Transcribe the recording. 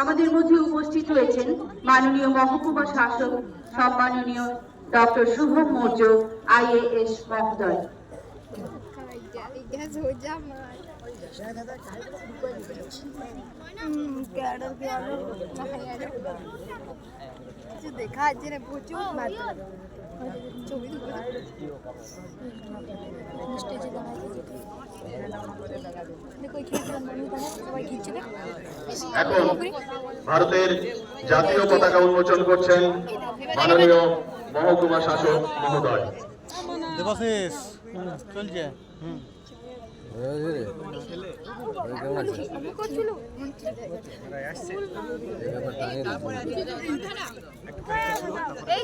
আমাদের মধ্যে উপস্থিত হয়েছে মাননীয় মহকুমা শাসক সম্মাননীয় ডক্টর শুভম মৌর্য IAS মহোদয়। দেখা আছে রে প্রচুর ছবি স্টেজে এখন ভারতের জাতীয় পতাকা উন্মোচন করছেন মাননীয় মহকুমা শাসক মহোদয়। দেবাশিস চলছে এই